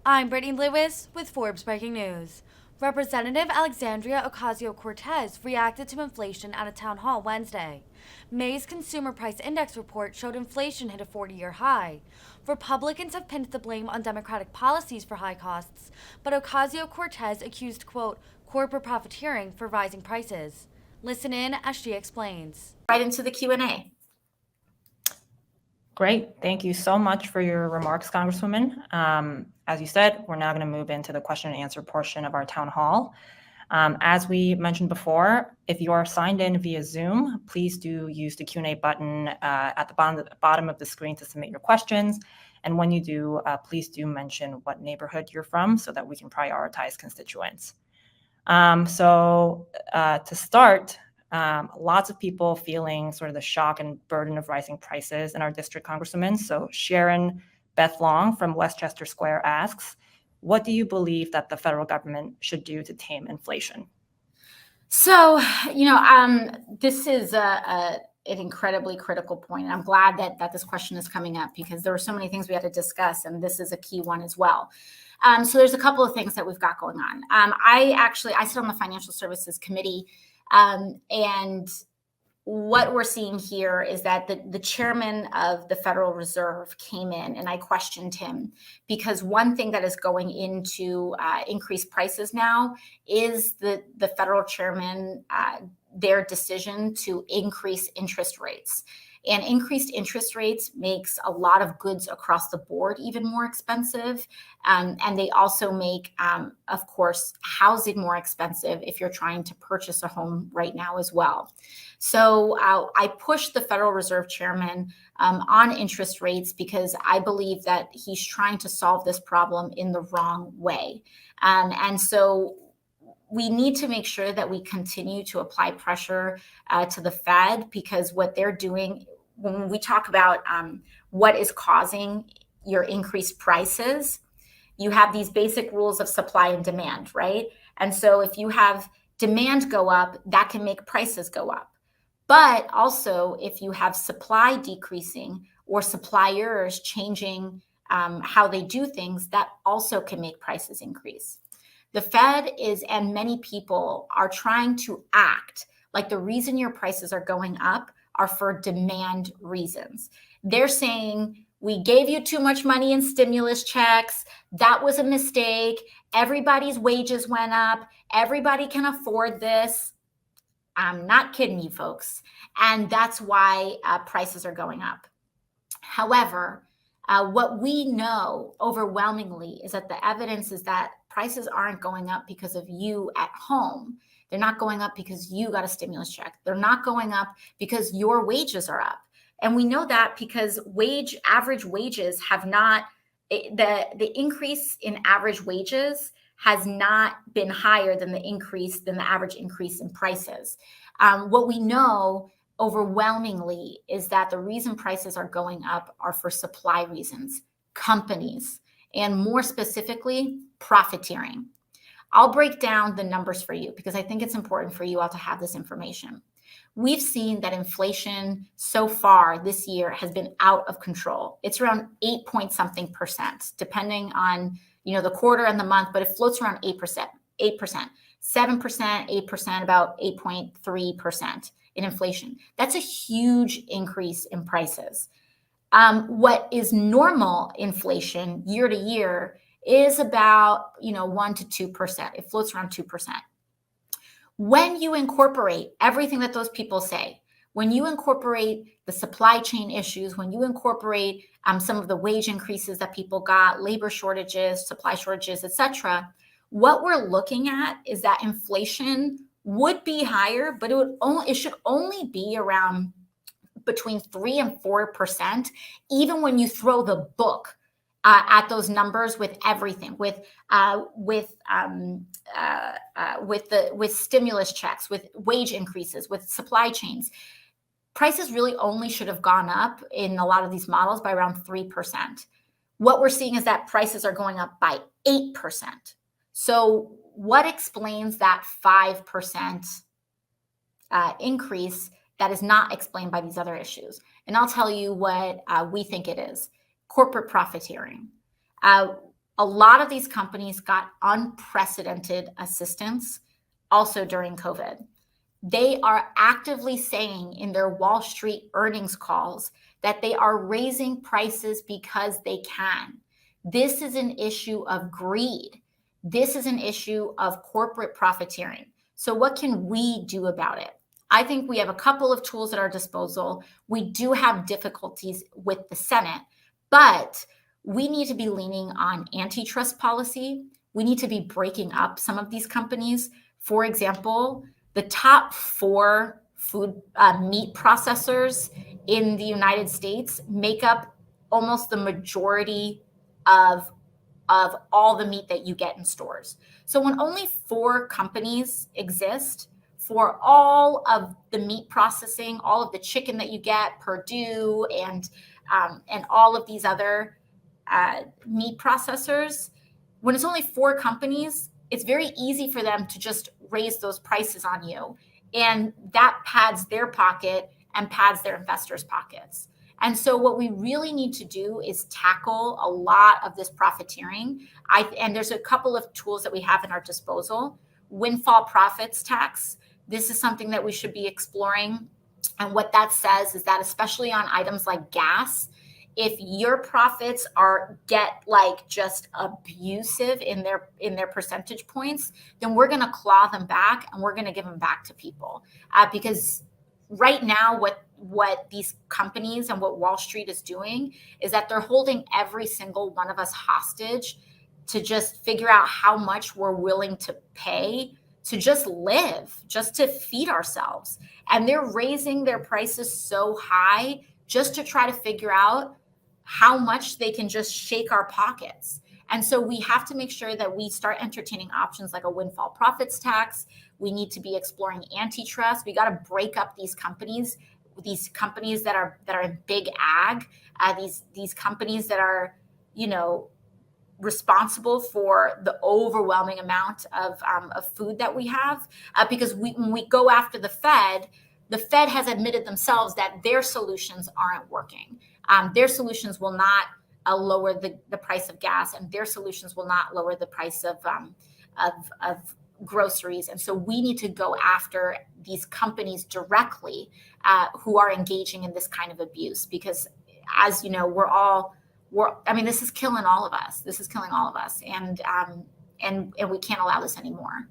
I'm Brittany Lewis with Forbes Breaking News. Representative Alexandria Ocasio Cortez reacted to inflation at a town hall Wednesday. May's Consumer Price Index report showed inflation hit a 40-year high. Republicans have pinned the blame on Democratic policies for high costs, but Ocasio Cortez accused, quote, corporate profiteering for rising prices. Listen in as she explains. Right into the Q&A. Great. Thank you so much for your remarks, Congresswoman. As you said, we're now going to move into the question and answer portion of our town hall. As we mentioned before, if you are signed in via Zoom, please do use the Q&A button at the bottom of the screen to submit your questions. And when you do, please do mention what neighborhood you're from so that we can prioritize constituents. To start, lots of people feeling sort of the shock and burden of rising prices in our district, Congresswoman. So Sharon Beth Long from Westchester Square asks, what do you believe that the federal government should do to tame inflation? So, this is an incredibly critical point. And I'm glad that this question is coming up because there were so many things we had to discuss, and this is a key one as well. So there's a couple of things that we've got going on. I sit on the Financial Services Committee, and what we're seeing here is that the chairman of the Federal Reserve came in, and I questioned him because one thing that is going into increased prices now is the federal chairman, their decision to increase interest rates. And increased interest rates makes a lot of goods across the board even more expensive. And they also make, of course, housing more expensive if you're trying to purchase a home right now as well. So I pushed the Federal Reserve Chairman on interest rates because I believe that he's trying to solve this problem in the wrong way. And so we need to make sure that we continue to apply pressure to the Fed, because what they're doing, when we talk about what is causing your increased prices, you have these basic rules of supply and demand, right? And so if you have demand go up, that can make prices go up. But also, if you have supply decreasing or suppliers changing how they do things, that also can make prices increase. The Fed and many people are trying to act like the reason your prices are going up are for demand reasons. They're saying, we gave you too much money in stimulus checks. That was a mistake. Everybody's wages went up. Everybody can afford this. I'm not kidding you, folks. And that's why prices are going up. However, what we know overwhelmingly is that the evidence is that prices aren't going up because of you at home. They're not going up because you got a stimulus check. They're not going up because your wages are up. And we know that because average wages have not, the increase in average wages has not been higher than the average increase in prices. What we know overwhelmingly is that the reason prices are going up are for supply reasons, companies, and more specifically, profiteering. I'll break down the numbers for you because I think it's important for you all to have this information. We've seen that inflation so far this year has been out of control. It's around 8-point-something%, depending on the quarter and the month, but it floats around 8%, 7%, 8%, about 8.3% in inflation. That's a huge increase in prices. What is normal inflation year to year is about 1 to 2%. It floats around 2%. When you incorporate everything that those people say, when you incorporate the supply chain issues, when you incorporate some of the wage increases that people got, labor shortages, supply shortages, etc., what we're looking at is that inflation would be higher, but it should only be around between 3 and 4%, even when you throw the book at those numbers with everything, with stimulus checks, with wage increases, with supply chains. Prices really only should have gone up in a lot of these models by around 3%. What we're seeing is that prices are going up by 8%. So what explains that 5% increase that is not explained by these other issues? And I'll tell you what we think it is. Corporate profiteering. A lot of these companies got unprecedented assistance also during COVID. They are actively saying in their Wall Street earnings calls that they are raising prices because they can. This is an issue of greed. This is an issue of corporate profiteering. So what can we do about it? I think we have a couple of tools at our disposal. We do have difficulties with the Senate, but we need to be leaning on antitrust policy. We need to be breaking up some of these companies. For example, the top 4 meat processors in the United States make up almost the majority of all the meat that you get in stores. So when only 4 companies exist for all of the meat processing, all of the chicken that you get, Purdue and all of these other meat processors, when it's only 4 companies, it's very easy for them to just raise those prices on you. And that pads their pocket and pads their investors' pockets. And so what we really need to do is tackle a lot of this profiteering. And there's a couple of tools that we have in our disposal. Windfall profits tax. This is something that we should be exploring. And what that says is that especially on items like gas, if your profits get like just abusive in their percentage points, then we're going to claw them back and we're going to give them back to people. Because right now, what these companies and what Wall Street is doing is that they're holding every single one of us hostage to just figure out how much we're willing to pay to just live, just to feed ourselves. And they're raising their prices so high just to try to figure out how much they can just shake our pockets. And so we have to make sure that we start entertaining options like a windfall profits tax. We need to be exploring antitrust. We got to break up these companies that are in big ag, these companies that are, responsible for the overwhelming amount of food that we have. Because when we go after the Fed has admitted themselves that their solutions aren't working. Their solutions will not lower the price of gas, and their solutions will not lower the price of groceries. And so we need to go after these companies directly who are engaging in this kind of abuse, because as you know, this is killing all of us. And we can't allow this anymore.